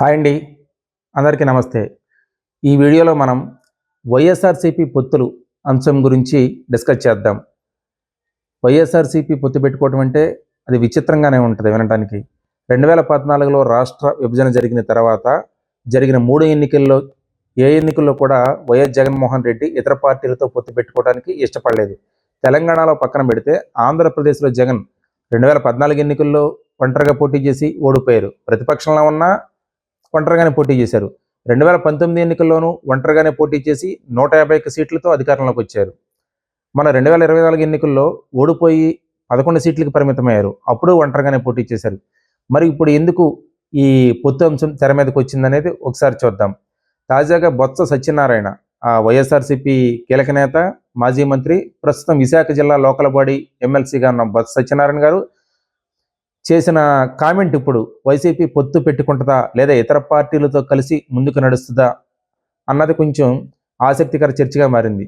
Hi అండి, అందరికీ నమస్తే. ఈ వీడియోలో మనం వైఎస్ఆర్సీపీ పొత్తులు అంశం గురించి డిస్కస్ చేద్దాం. వైఎస్ఆర్సీపీ పొత్తు పెట్టుకోవడం అంటే అది విచిత్రంగానే ఉంటుంది వినడానికి. 2014లో రాష్ట్ర విభజన జరిగిన తర్వాత జరిగిన 3 ఎన్నికల్లో ఏ ఎన్నికల్లో కూడా వైఎస్ జగన్మోహన్ రెడ్డి ఇతర పార్టీలతో పొత్తు పెట్టుకోవడానికి ఇష్టపడలేదు. తెలంగాణలో పక్కన పెడితే ఆంధ్రప్రదేశ్లో జగన్ 2014 ఎన్నికల్లో ఒంటరిగా పోటీ చేసి ఓడిపోయారు. ప్రతిపక్షంలో ఉన్న ఒంటరిగానే పోటీ చేశారు. 2019 ఎన్నికల్లోనూ ఒంటరిగానే పోటీ చేసి 151 సీట్లతో అధికారంలోకి వచ్చారు. మన 2024 ఎన్నికల్లో ఓడిపోయి 11 సీట్లకు పరిమితమయ్యారు. అప్పుడు ఒంటరిగానే పోటీ చేశారు. మరి ఇప్పుడు ఎందుకు ఈ పొత్తు అంశం తెర మీదకి వచ్చిందనేది ఒకసారి చూద్దాం. తాజాగా బొత్స సత్యనారాయణ, వైఎస్ఆర్సీపీ కీలక నేత, మాజీ మంత్రి, ప్రస్తుతం విశాఖ జిల్లా లోకల్ బాడీ ఎమ్మెల్సీగా ఉన్న బొత్స సత్యనారాయణ గారు చేసిన కామెంట్ ఇప్పుడు వైసీపీ పొత్తు పెట్టుకుంటుందా లేదా ఇతర పార్టీలతో కలిసి ముందుకు నడుస్తుందా అన్నది కొంచెం ఆసక్తికర చర్చగా మారింది.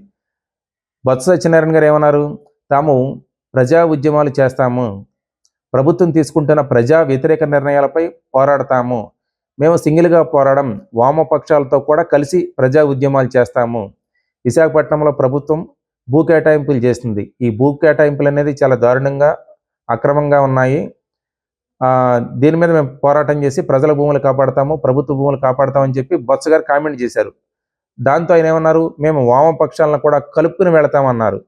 బొత్స సత్యనారాయణ గారు ఏమన్నారు? తాము ప్రజా ఉద్యమాలు చేస్తాము, ప్రభుత్వం తీసుకుంటున్న ప్రజా వ్యతిరేక నిర్ణయాలపై పోరాడతాము, మేము సింగిల్గా పోరాడం, వామపక్షాలతో కూడా కలిసి ప్రజా ఉద్యమాలు చేస్తాము. విశాఖపట్నంలో ప్రభుత్వం భూ కేటాయింపులు చేస్తుంది. ఈ భూ కేటాయింపులు అనేది చాలా దారుణంగా అక్రమంగా ఉన్నాయి. దీని మీద మేము పోరాటం చేసి ప్రజల భూములు కాపాడతాము, ప్రభుత్వ భూములు కాపాడతామని చెప్పి బొత్స గారు కామెంట్ చేశారు. దాంతో ఆయన ఏమన్నారు? మేము వామపక్షాలను కూడా కలుపుకుని వెళతామన్నారు.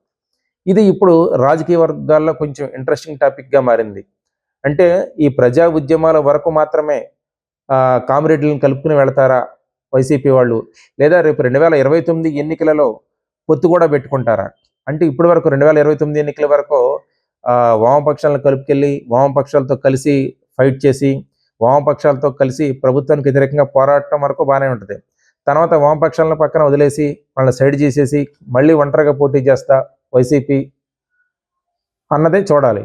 ఇది ఇప్పుడు రాజకీయ వర్గాల్లో కొంచెం ఇంట్రెస్టింగ్ టాపిక్గా మారింది. అంటే ఈ ప్రజా ఉద్యమాల వరకు మాత్రమే కామ్రేడ్లను కలుపుకుని వెళతారా వైసీపీ వాళ్ళు, లేదా రేపు 2029 ఎన్నికలలో పొత్తు కూడా పెట్టుకుంటారా? అంటే ఇప్పటి వరకు 2029 ఎన్నికల వరకు వామపక్షాలను కలుపుకెళ్ళి వామపక్షాలతో కలిసి ఫైట్ చేసి వామపక్షాలతో కలిసి ప్రభుత్వానికి వ్యతిరేకంగా పోరాటం వరకు బాగానే ఉంటుంది. తర్వాత వామపక్షాలను పక్కన వదిలేసి వాళ్ళని సైడ్ చేసేసి మళ్ళీ ఒంటరిగా పోటీ చేస్తా వైసీపీ అన్నదే చూడాలి.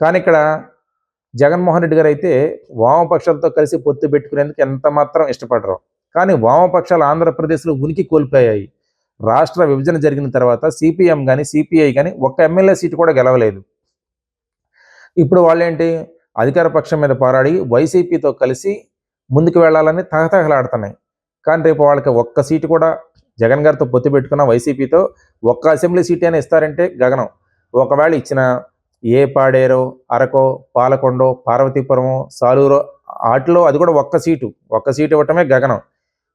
కానీ ఇక్కడ జగన్మోహన్ రెడ్డి గారు అయితే వామపక్షాలతో కలిసి పొత్తు పెట్టుకునేందుకు ఎంత మాత్రం ఇష్టపడరు. కానీ వామపక్షాలు ఆంధ్రప్రదేశ్లో ఉనికి కోల్పోయాయి. రాష్ట్ర విభజన జరిగిన తర్వాత సిపిఎం కానీ సిపిఐ కానీ ఒక్క ఎమ్మెల్యే సీటు కూడా గెలవలేదు. ఇప్పుడు వాళ్ళేంటి, అధికార పక్షం మీద పోరాడి వైసీపీతో కలిసి ముందుకు వెళ్ళాలని తహతహలాడుతున్నాయి. కానీ రేపు వాళ్ళకి ఒక్క సీటు కూడా జగన్ గారితో పొత్తు పెట్టుకున్న వైసీపీతో ఒక్క అసెంబ్లీ సీట్ అయినా ఇస్తారంటే గగనం. ఒకవేళ ఇచ్చిన ఏ పాడేరో, అరకో, పాలకొండో, పార్వతీపురమో, సాలూరో వాటిలో అది కూడా ఒక్క సీటు ఇవ్వటమే గగనం.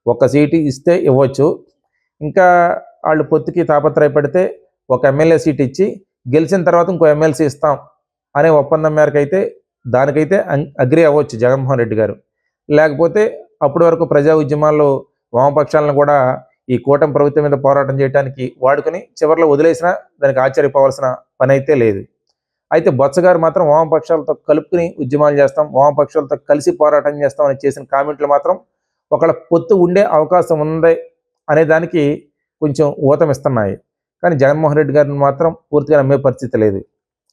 ఒక్క సీటు ఇస్తే ఇవ్వచ్చు. ఇంకా వాళ్ళు పొత్తుకి తాపత్రయపడితే ఒక ఎమ్మెల్యే సీట్ ఇచ్చి గెలిచిన తర్వాత ఇంకో ఎమ్మెల్సీ ఇస్తాం అనే ఒప్పందం మేరకు అయితే దానికైతే అగ్రి అవ్వచ్చు జగన్మోహన్ రెడ్డి గారు. లేకపోతే అప్పటి వరకు ప్రజా ఉద్యమాల్లో వామపక్షాలను కూడా ఈ కూటమి ప్రభుత్వం మీద పోరాటం చేయడానికి వాడుకుని చివరిలో వదిలేసినా దానికి ఆశ్చర్యపోవాల్సిన పని అయితే లేదు. అయితే బొత్స గారు మాత్రం వామపక్షాలతో కలుపుకుని ఉద్యమాలు చేస్తాం, వామపక్షాలతో కలిసి పోరాటం చేస్తాం అని చేసిన కామెంట్లు మాత్రం ఒకళ్ళ పొత్తు ఉండే అవకాశం ఉంది అనే దానికి కొంచెం ఊతమిస్తున్నాయి. కానీ జగన్మోహన్ రెడ్డి గారిని మాత్రం పూర్తిగా నమ్మే పరిస్థితి లేదు.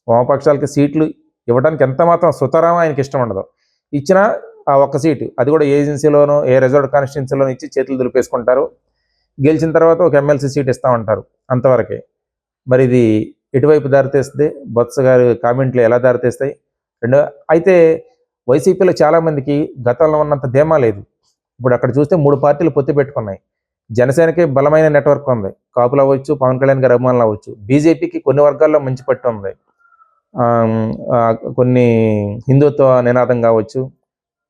వామపక్షాలకి సీట్లు ఇవ్వడానికి ఎంత మాత్రం సుతరామో ఆయనకి ఇష్టం ఉండదు. ఇచ్చినా ఆ ఒక్క సీటు, అది కూడా ఏజెన్సీలోనో ఏ రిజర్వ్డ్ కాన్స్టిట్యున్సీలోనో ఇచ్చి చేతులు దులిపేసుకుంటారు. గెలిచిన తర్వాత ఒక ఎమ్మెల్సీ సీట్ ఇస్తామంటారు, అంతవరకే. మరి ఇది ఎటువైపు దారితీస్తుంది? బొత్స గారి కామెంట్లు ఎలా దారితీస్తాయి? అయితే వైసీపీలో చాలామందికి గతంలో ఉన్నంత ధీమా లేదు. ఇప్పుడు అక్కడ చూస్తే 3 పార్టీలు పొత్తు పెట్టుకున్నాయి. జనసేనకి బలమైన నెట్వర్క్ ఉంది, కాపులు అవ్వచ్చు, పవన్ కళ్యాణ్ గారి అభిమానులు అవ్వచ్చు. బీజేపీకి కొన్ని వర్గాల్లో మంచి పట్టు ఉంది, కొన్ని హిందుత్వ నినాదం కావచ్చు,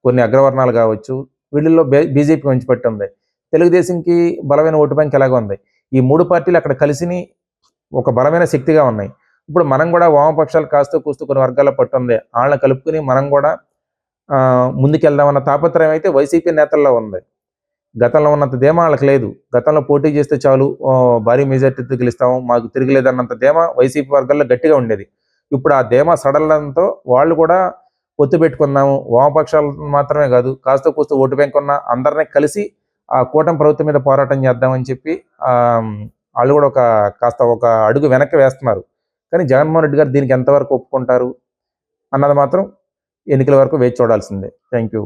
కొన్ని అగ్రవర్ణాలు కావచ్చు, వీళ్ళల్లో బీజేపీ మంచి పట్టు ఉంది. తెలుగుదేశంకి బలమైన ఓటు బ్యాంక్ ఎలాగో ఉంది. ఈ 3 పార్టీలు అక్కడ కలిసి ఒక బలమైన శక్తిగా ఉన్నాయి. ఇప్పుడు మనం కూడా వామపక్షాలు కాస్తూ కూస్తూ కొన్ని వర్గాల్లో పట్టు ఉంది, వాళ్ళని కలుపుకుని మనం కూడా ముందుకెళ్దామన్న తాపత్రయం అయితే వైసీపీ నేతల్లో ఉంది. గతంలో ఉన్నంత ధీమా వాళ్ళకి లేదు. గతంలో పోటీ చేస్తే చాలు భారీ మెజార్టీతో గెలుస్తాము, మాకు తిరగలేదన్నంత ధీమా వైసీపీ వర్గాల్లో గట్టిగా ఉండేది. ఇప్పుడు ఆ ధీమా సడలంతో వాళ్ళు కూడా పొత్తు పెట్టుకుందాము, వామపక్షాలు మాత్రమే కాదు కాస్త కూస్తూ ఓటు బ్యాంక్ ఉన్న అందరినీ కలిసి ఆ కూటమి ప్రభుత్వం మీద పోరాటం చేద్దామని చెప్పి వాళ్ళు కూడా కాస్త ఒక అడుగు వెనక్కి వేస్తున్నారు. కానీ జగన్మోహన్ రెడ్డి గారు దీనికి ఎంతవరకు ఒప్పుకుంటారు అన్నది మాత్రం ఎన్నికల వరకు వేచి చూడాల్సిందే. Thank you.